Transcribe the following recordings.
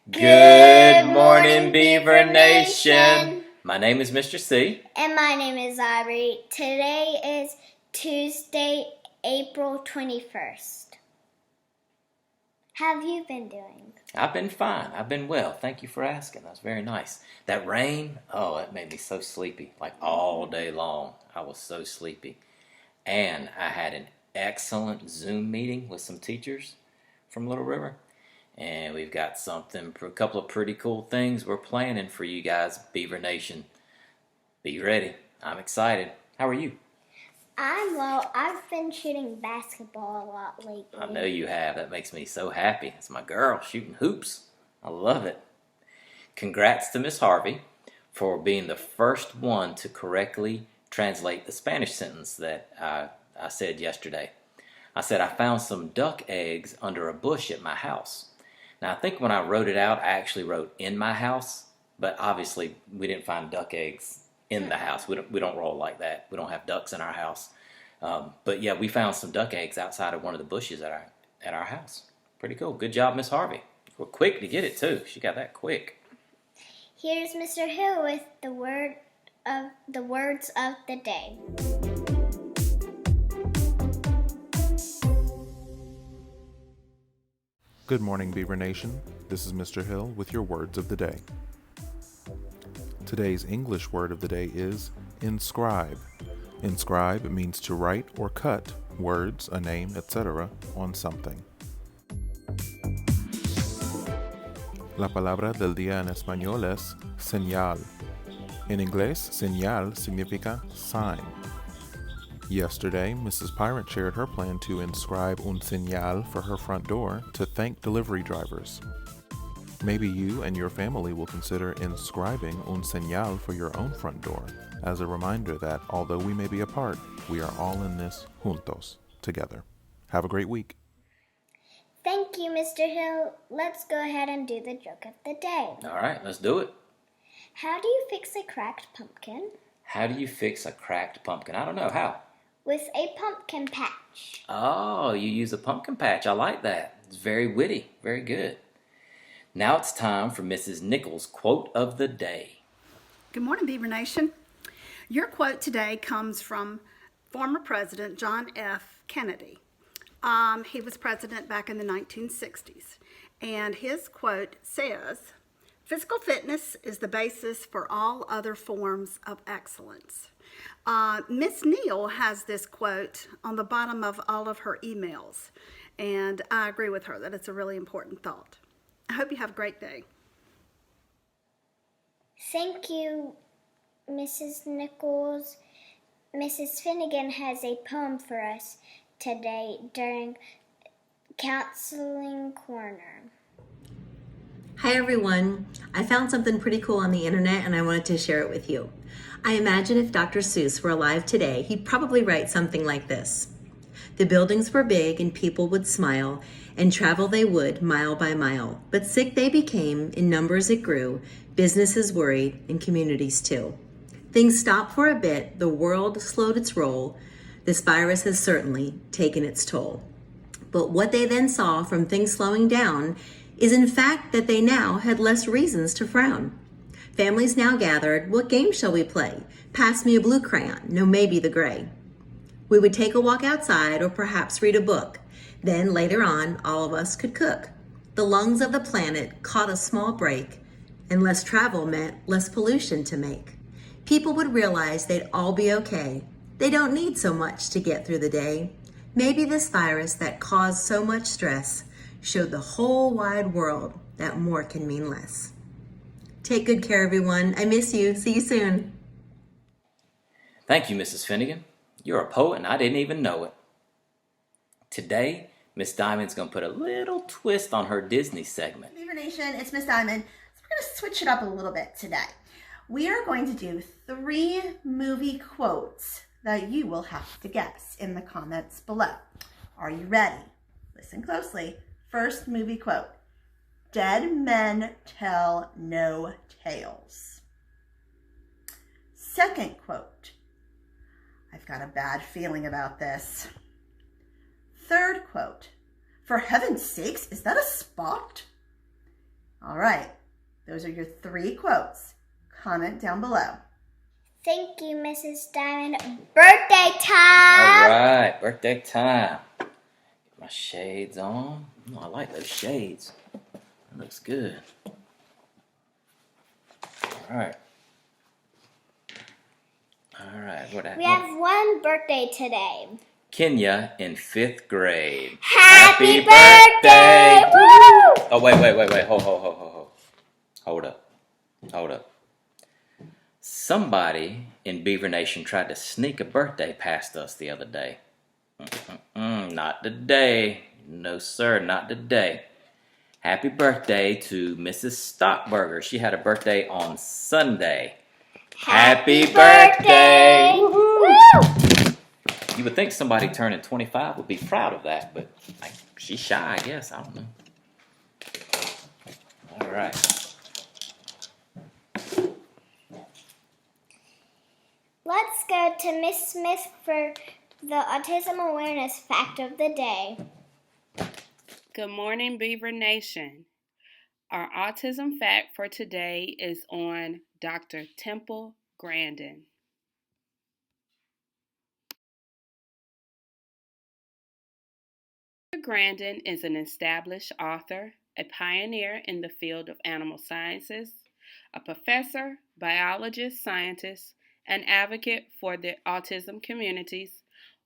Good morning, Beaver Nation. My name is Mr. C. And my name is Aubrey. Today is Tuesday, April 21st. How have you been doing? I've been fine. I've been well. Thank you for asking. That's very nice. That rain, it made me so sleepy. Like all day long, I was so sleepy. And I had an excellent Zoom meeting with some teachers from Little River. And we've got a couple of pretty cool things we're planning for you guys, Beaver Nation. Be ready. I'm excited. How are you? I've been shooting basketball a lot lately. I know you have. That makes me so happy. It's my girl shooting hoops. I love it. Congrats to Miss Harvey for being the first one to correctly translate the Spanish sentence that I said yesterday. I said I found some duck eggs under a bush at my house. Now, I think when I wrote it out, I actually wrote in my house, but obviously we didn't find duck eggs in the house. We don't roll like that. We don't have ducks in our house. But yeah, we found some duck eggs outside of one of the bushes at our house. Pretty cool. Good job, Miss Harvey. We're quick to get it too. She got that quick. Here's Mr. Hill with the words of the day. Good morning, Beaver Nation. This is Mr. Hill with your words of the day. Today's English word of the day is inscribe. Inscribe means to write or cut words, a name, etc. on something. La palabra del día en español es señal. En inglés, señal significa sign. Yesterday, Mrs. Pirate shared her plan to inscribe un señal for her front door to thank delivery drivers. Maybe you and your family will consider inscribing un señal for your own front door as a reminder that although we may be apart, we are all in this juntos, together. Have a great week. Thank you, Mr. Hill. Let's go ahead and do the joke of the day. All right, let's do it. How do you fix a cracked pumpkin? How do you fix a cracked pumpkin? I don't know. How? With a pumpkin patch. Oh, you use a pumpkin patch. I like that. It's very witty. Very good. Now it's time for Mrs. Nichols' Quote of the Day. Good morning, Beaver Nation. Your quote today comes from former President John F. Kennedy. He was president back in the 1960s. And his quote says, "Physical fitness is the basis for all other forms of excellence." Miss Neal has this quote on the bottom of all of her emails, and I agree with her that it's a really important thought. I hope you have a great day. Thank you, Mrs. Nichols. Mrs. Finnegan has a poem for us today during Counseling Corner. Hi everyone, I found something pretty cool on the internet and I wanted to share it with you. I imagine if Dr. Seuss were alive today, he'd probably write something like this. The buildings were big and people would smile, and travel they would mile by mile. But sick they became, in numbers it grew, businesses worried, and communities too. Things stopped for a bit, the world slowed its roll. This virus has certainly taken its toll. But what they then saw from things slowing down is in fact that they now had less reasons to frown. Families now gathered, what game shall we play? Pass me a blue crayon, no maybe the gray. We would take a walk outside or perhaps read a book. Then later on, all of us could cook. The lungs of the planet caught a small break, and less travel meant less pollution to make. People would realize they'd all be okay. They don't need so much to get through the day. Maybe this virus that caused so much stress showed the whole wide world that more can mean less. Take good care, everyone. I miss you. See you soon. Thank you, Mrs. Finnegan. You're a poet and I didn't even know it. Today, Miss Dymond's going to put a little twist on her Disney segment. Beaver Nation, it's Miss Dymond. So we're going to switch it up a little bit today. We are going to do 3 movie quotes that you will have to guess in the comments below. Are you ready? Listen closely. First movie quote. Dead men tell no tales. Second quote. I've got a bad feeling about this. Third quote. For heaven's sakes, is that a spot? All All right, those are your 3 quotes. Comment down below. Thank you, Mrs. Dymond. Birthday time! All right, birthday time. Get my shades on. Oh, I like those shades. That looks good. All right. All right, We have one birthday today. Kenya in 5th grade. Happy birthday! Woo! Oh, wait. Hold up. Somebody in Beaver Nation tried to sneak a birthday past us the other day. Not today. No, sir, not today. Happy birthday to Mrs. Stockburger. She had a birthday on Sunday. Happy birthday! Woo! You would think somebody turning 25 would be proud of that, but she's shy, I guess. I don't know. All right. Let's go to Miss Smith for the Autism Awareness Fact of the Day. Good morning, Beaver Nation. Our autism fact for today is on Dr. Temple Grandin. Dr. Grandin is an established author, a pioneer in the field of animal sciences, a professor, biologist, scientist, and advocate for the autism communities,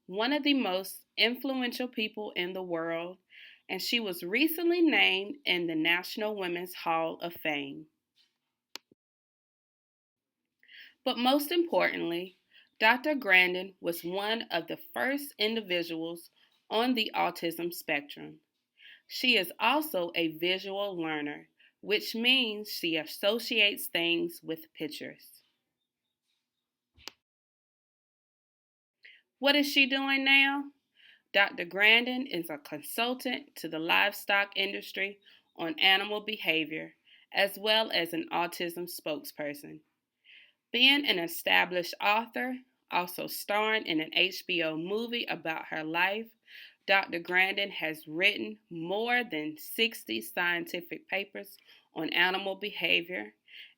one of the most influential people in the world, and she was recently named in the National Women's Hall of Fame. But most importantly, Dr. Grandin was one of the first individuals on the autism spectrum. She is also a visual learner, which means she associates things with pictures. What is she doing now? Dr. Grandin is a consultant to the livestock industry on animal behavior, as well as an autism spokesperson. Being an established author, also starring in an HBO movie about her life, Dr. Grandin has written more than 60 scientific papers on animal behavior,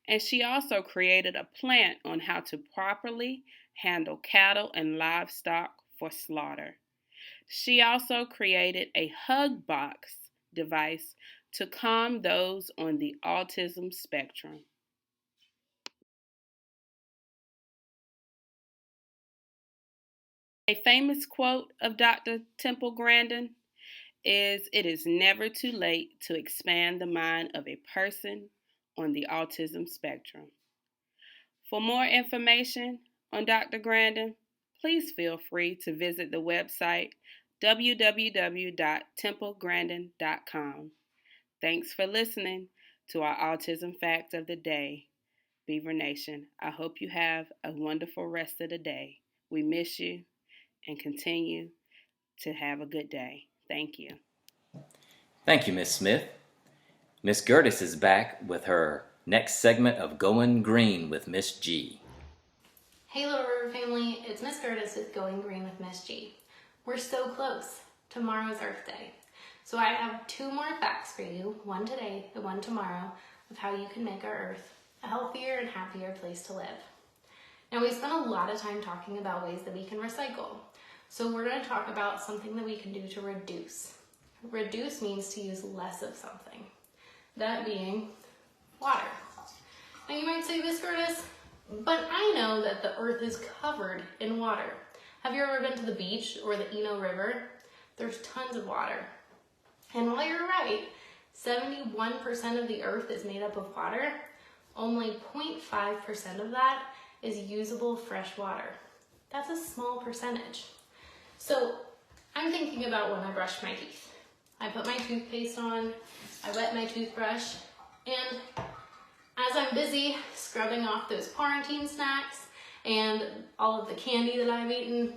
and she also created a plan on how to properly handle cattle and livestock for slaughter. She also created a hug box device to calm those on the autism spectrum. A famous quote of Dr. Temple Grandin is, "It is never too late to expand the mind of a person on the autism spectrum." For more information on Dr. Grandin, please feel free to visit the website www.templegrandin.com. Thanks for listening to our Autism Fact of the Day. Beaver Nation, I hope you have a wonderful rest of the day. We miss you and continue to have a good day. Thank you. Thank you, Miss Smith. Miss Gertis is back with her next segment of Going Green with Miss G. Hey Little River family, it's Miss Gertis with Going Green with Miss G. We're so close. Tomorrow's Earth Day. So I have 2 more facts for you, one today and one tomorrow, of how you can make our Earth a healthier and happier place to live. Now we spent a lot of time talking about ways that we can recycle. So we're going to talk about something that we can do to reduce. Reduce means to use less of something. That being water. Now you might say, Miss Gertis, but I know that the earth is covered in water. Have you ever been to the beach or the Eno River? There's tons of water. And while you're right, 71% of the earth is made up of water, only 0.5% of that is usable fresh water. That's a small percentage. So I'm thinking about when I brush my teeth. I put my toothpaste on, I wet my toothbrush, and as I'm busy scrubbing off those quarantine snacks and all of the candy that I've eaten,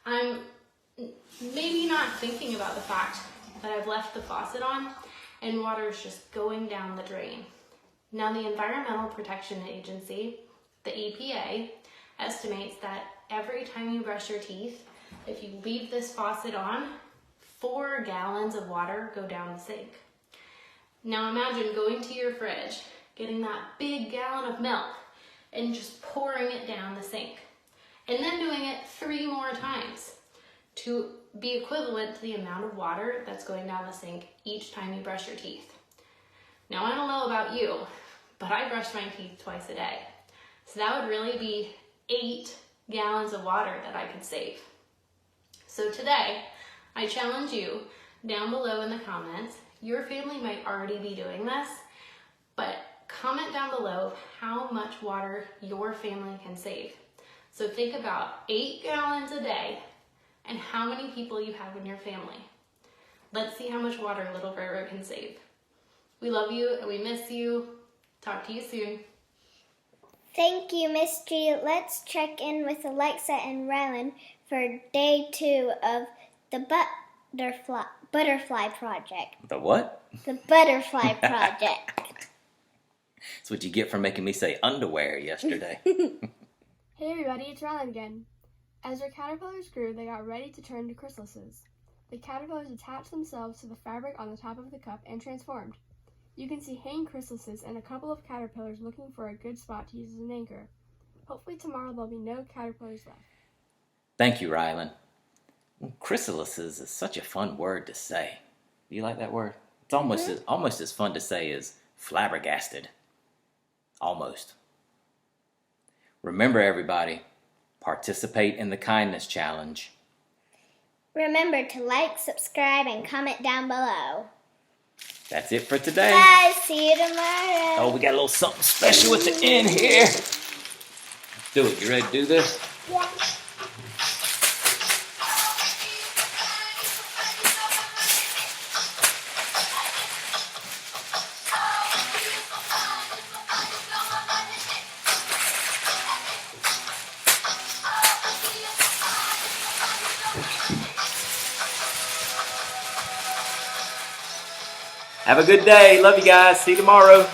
I'm maybe not thinking about the fact that I've left the faucet on and water is just going down the drain. Now the Environmental Protection Agency, the EPA, estimates that every time you brush your teeth, if you leave this faucet on, 4 gallons of water go down the sink. Now imagine going to your fridge, getting that big gallon of milk, and just pouring it down the sink. And then doing it 3 more times to be equivalent to the amount of water that's going down the sink each time you brush your teeth. Now I don't know about you, but I brush my teeth twice a day. So that would really be 8 gallons of water that I could save. So today, I challenge you down below in the comments. Your family might already be doing this, but comment down below how much water your family can save. So think about 8 gallons a day and how many people you have in your family. Let's see how much water little River can save. We love you and we miss you. Talk to you soon. Thank you, Miss G. Let's check in with Alexa and Rylan for day 2 of the butterfly project. The what? The butterfly project. That's what you get for making me say underwear yesterday. Hey everybody, it's Rylan again. As their caterpillars grew, they got ready to turn to chrysalises. The caterpillars attached themselves to the fabric on the top of the cup and transformed. You can see hanging chrysalises and a couple of caterpillars looking for a good spot to use as an anchor. Hopefully tomorrow there'll be no caterpillars left. Thank you, Rylan. Chrysalises is such a fun word to say. Do you like that word? It's almost as fun to say as flabbergasted. Almost. Remember, everybody, participate in the kindness challenge. Remember to like, subscribe, and comment down below. That's it for today. Bye. See you tomorrow. Oh, we got a little something special at the end here. Let's do it. You ready to do this? Yeah. Have a good day. Love you guys. See you tomorrow.